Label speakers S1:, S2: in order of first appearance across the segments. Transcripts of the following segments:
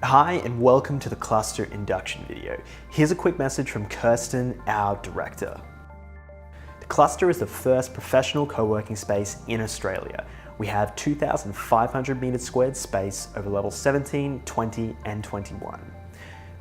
S1: Hi and welcome to the Cluster induction video. Here's a quick message from Kirsten, our director. The Cluster is the first professional co-working space in Australia. We have 2,500 metres squared space over levels 17, 20 and 21.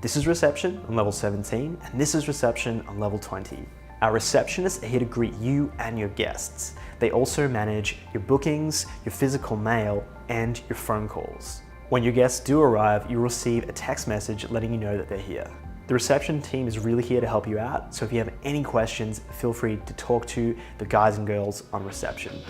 S1: This is reception on level 17 and this is reception on level 20. Our receptionists are here to greet you and your guests. They also manage your bookings, your physical mail and your phone calls. When your guests do arrive, you'll receive a text message letting you know that they're here. The reception team is really here to help you out, so if you have any questions, feel free to talk to the guys and girls on reception.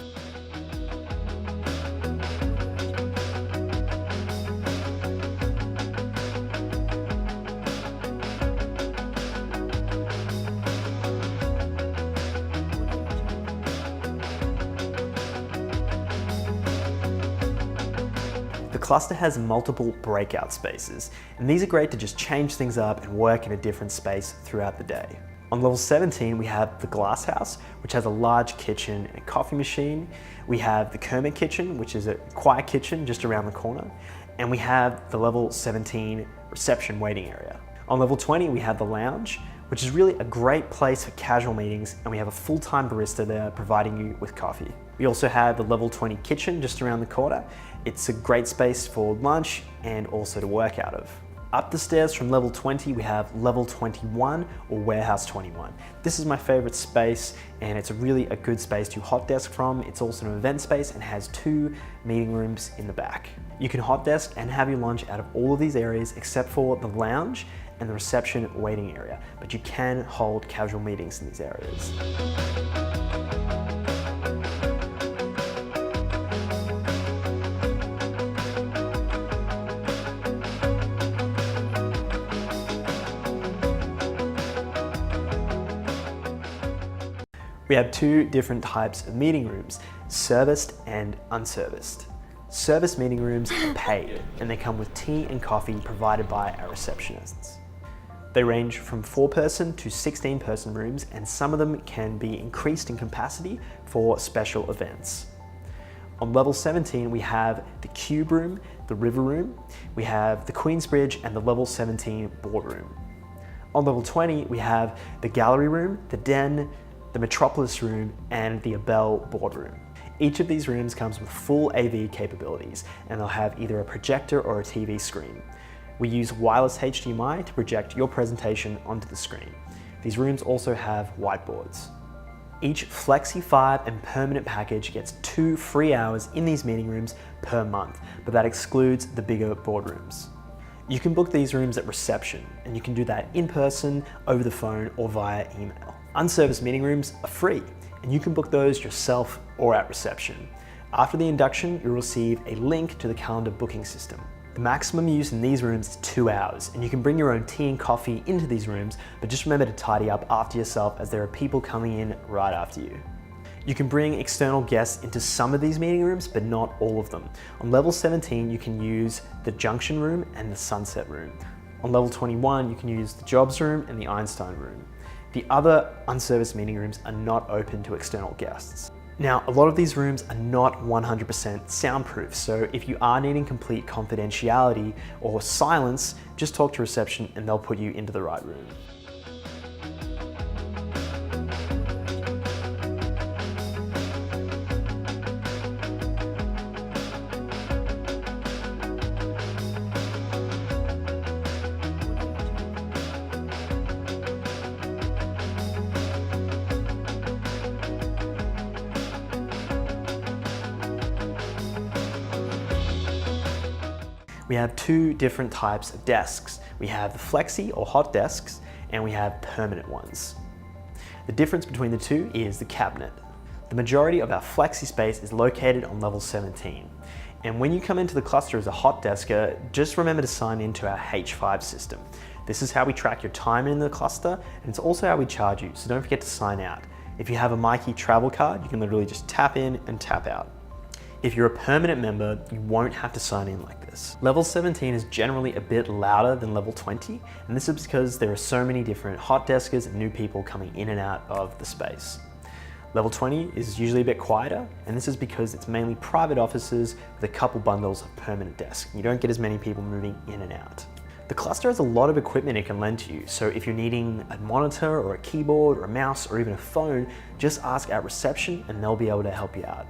S1: The Cluster has multiple breakout spaces, and these are great to just change things up and work in a different space throughout the day. On level 17, we have the Glass House, which has a large kitchen and a coffee machine. We have the Kermit Kitchen, which is a quiet kitchen just around the corner. And we have the level 17 reception waiting area. On level 20, we have the Lounge, which is really a great place for casual meetings, and we have a full-time barista there providing you with coffee. We also have the level 20 kitchen just around the corner. It's a great space for lunch and also to work out of. Up the stairs from level 20, we have level 21 or warehouse 21. This is my favorite space and it's really a good space to hot desk from. It's also an event space and has 2 meeting rooms in the back. You can hot desk and have your lunch out of all of these areas except for the lounge and the reception waiting area, but you can hold casual meetings in these areas. We have 2 different types of meeting rooms, serviced and unserviced. Service meeting rooms are paid and they come with tea and coffee provided by our receptionists. They range from 4-person to 16-person rooms, and some of them can be increased in capacity for special events. On level 17, we have the Cube Room, the River Room, we have the Queensbridge and the level 17 Boardroom. On level 20, we have the Gallery Room, the Den, the Metropolis Room and the Abel Boardroom. Each of these rooms comes with full AV capabilities and they'll have either a projector or a TV screen. We use wireless HDMI to project your presentation onto the screen. These rooms also have whiteboards. Each Flexi 5 and permanent package gets 2 free hours in these meeting rooms per month, but that excludes the bigger boardrooms. You can book these rooms at reception and you can do that in person, over the phone or via email. Unserviced meeting rooms are free and you can book those yourself or at reception. After the induction, you'll receive a link to the calendar booking system. The maximum use in these rooms is 2 hours and you can bring your own tea and coffee into these rooms, but just remember to tidy up after yourself as there are people coming in right after you. You can bring external guests into some of these meeting rooms, but not all of them. On level 17, you can use the Junction Room and the Sunset Room. On level 21, you can use the Jobs Room and the Einstein Room. The other unserviced meeting rooms are not open to external guests. Now, a lot of these rooms are not 100% soundproof, so if you are needing complete confidentiality or silence, just talk to reception and they'll put you into the right room. We have 2 different types of desks. We have the flexi or hot desks and we have permanent ones. The difference between the 2 is the cabinet. The majority of our flexi space is located on level 17. And when you come into the Cluster as a hot desker, just remember to sign into our H5 system. This is how we track your time in the Cluster and it's also how we charge you, so don't forget to sign out. If you have a Myki travel card, you can literally just tap in and tap out. If you're a permanent member, you won't have to sign in like this. Level 17 is generally a bit louder than level 20, and this is because there are so many different hot deskers and new people coming in and out of the space. Level 20 is usually a bit quieter, and this is because it's mainly private offices with a couple bundles of permanent desks. You don't get as many people moving in and out. The cluster has a lot of equipment it can lend to you, so if you're needing a monitor or a keyboard or a mouse or even a phone, just ask at reception and they'll be able to help you out.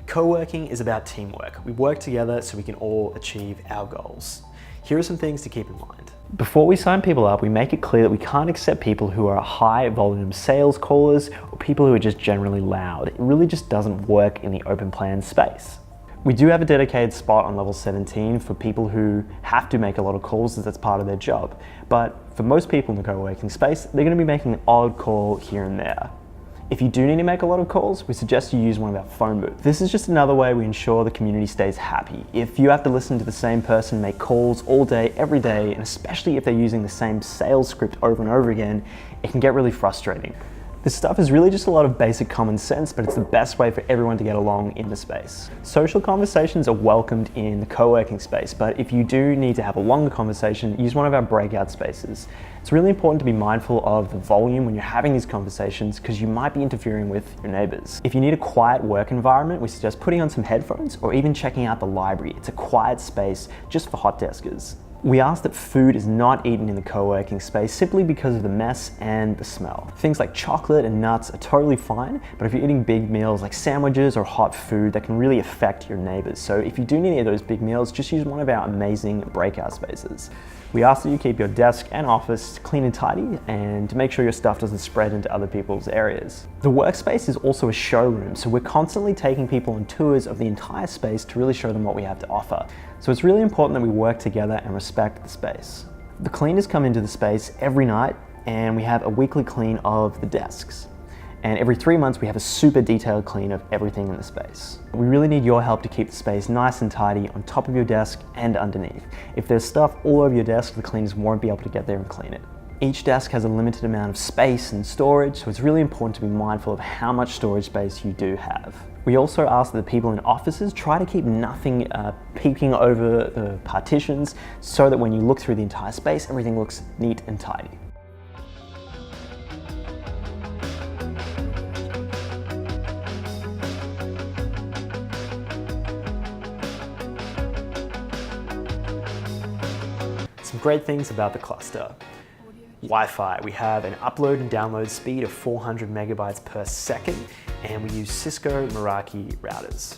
S1: Co-working is about teamwork. We work together so we can all achieve our goals. Here are some things to keep in mind. Before we sign people up, we make it clear that we can't accept people who are high volume sales callers or people who are just generally loud. It really just doesn't work in the open plan space. We do have a dedicated spot on level 17 for people who have to make a lot of calls as that's part of their job. But for most people in the co-working space, they're going to be making an odd call here and there. If you do need to make a lot of calls, we suggest you use one of our phone booths. This is just another way we ensure the community stays happy. If you have to listen to the same person make calls all day, every day, and especially if they're using the same sales script over and over again, it can get really frustrating. This stuff is really just a lot of basic common sense, but it's the best way for everyone to get along in the space. Social conversations are welcomed in the co-working space, but if you do need to have a longer conversation, use one of our breakout spaces. It's really important to be mindful of the volume when you're having these conversations because you might be interfering with your neighbors. If you need a quiet work environment, we suggest putting on some headphones or even checking out the library. It's a quiet space just for hot deskers. We ask that food is not eaten in the co-working space simply because of the mess and the smell. Things like chocolate and nuts are totally fine, but if you're eating big meals like sandwiches or hot food, that can really affect your neighbors. So if you do need any of those big meals, just use one of our amazing breakout spaces. We ask that you keep your desk and office clean and tidy and to make sure your stuff doesn't spread into other people's areas. The workspace is also a showroom, so we're constantly taking people on tours of the entire space to really show them what we have to offer. So it's really important that we work together and respect the space. The cleaners come into the space every night and we have a weekly clean of the desks. And every 3 months we have a super detailed clean of everything in the space. We really need your help to keep the space nice and tidy on top of your desk and underneath. If there's stuff all over your desk, the cleaners won't be able to get there and clean it. Each desk has a limited amount of space and storage, so it's really important to be mindful of how much storage space you do have. We also ask that the people in offices try to keep nothing peeking over the partitions so that when you look through the entire space, everything looks neat and tidy. Some great things about the cluster. Wi-Fi. We have an upload and download speed of 400 megabytes per second, and we use Cisco Meraki routers.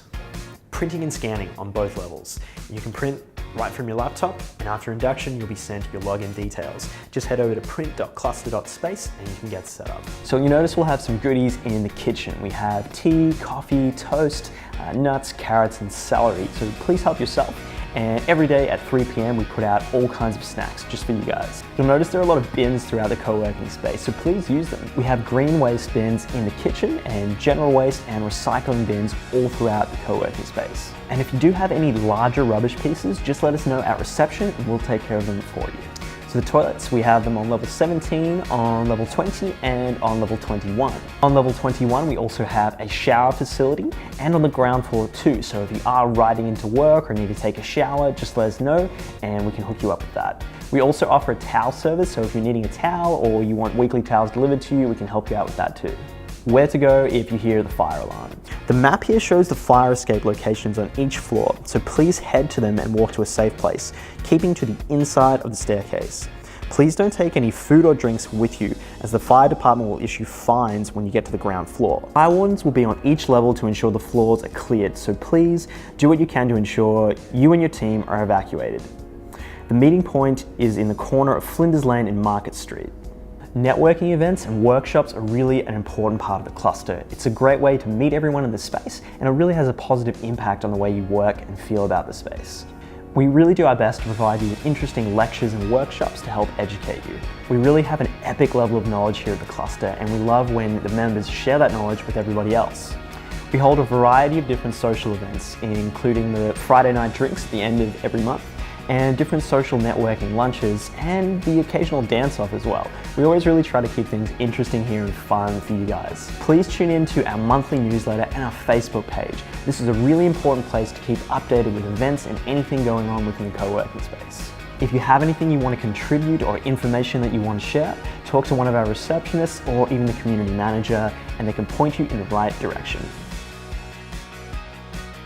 S1: Printing and scanning on both levels. You can print right from your laptop, and after induction, you'll be sent your login details. Just head over to print.cluster.space and you can get set up. So you notice we'll have some goodies in the kitchen. We have tea, coffee, toast, nuts, carrots, and celery. So please help yourself. And every day at 3 p.m. we put out all kinds of snacks just for you guys. You'll notice there are a lot of bins throughout the co-working space, so please use them. We have green waste bins in the kitchen and general waste and recycling bins all throughout the co-working space. And if you do have any larger rubbish pieces, just let us know at reception and we'll take care of them for you. So the toilets, we have them on level 17, on level 20, and on level 21. On level 21, we also have a shower facility and on the ground floor too. So if you are riding into work or need to take a shower, just let us know and we can hook you up with that. We also offer a towel service, so if you're needing a towel or you want weekly towels delivered to you, we can help you out with that too. Where to go if you hear the fire alarm. The map here shows the fire escape locations on each floor, so please head to them and walk to a safe place, keeping to the inside of the staircase. Please don't take any food or drinks with you, as the fire department will issue fines when you get to the ground floor. Fire wardens will be on each level to ensure the floors are cleared, so please do what you can to ensure you and your team are evacuated. The meeting point is in the corner of Flinders Lane and Market Street. Networking events and workshops are really an important part of the cluster. It's a great way to meet everyone in the space, and it really has a positive impact on the way you work and feel about the space. We really do our best to provide you with interesting lectures and workshops to help educate you. We really have an epic level of knowledge here at the cluster, and we love when the members share that knowledge with everybody else. We hold a variety of different social events, including the Friday night drinks at the end of every month, and different social networking lunches, and the occasional dance-off as well. We always really try to keep things interesting here and fun for you guys. Please tune in to our monthly newsletter and our Facebook page. This is a really important place to keep updated with events and anything going on within the co-working space. If you have anything you want to contribute or information that you want to share, talk to one of our receptionists or even the community manager, and they can point you in the right direction.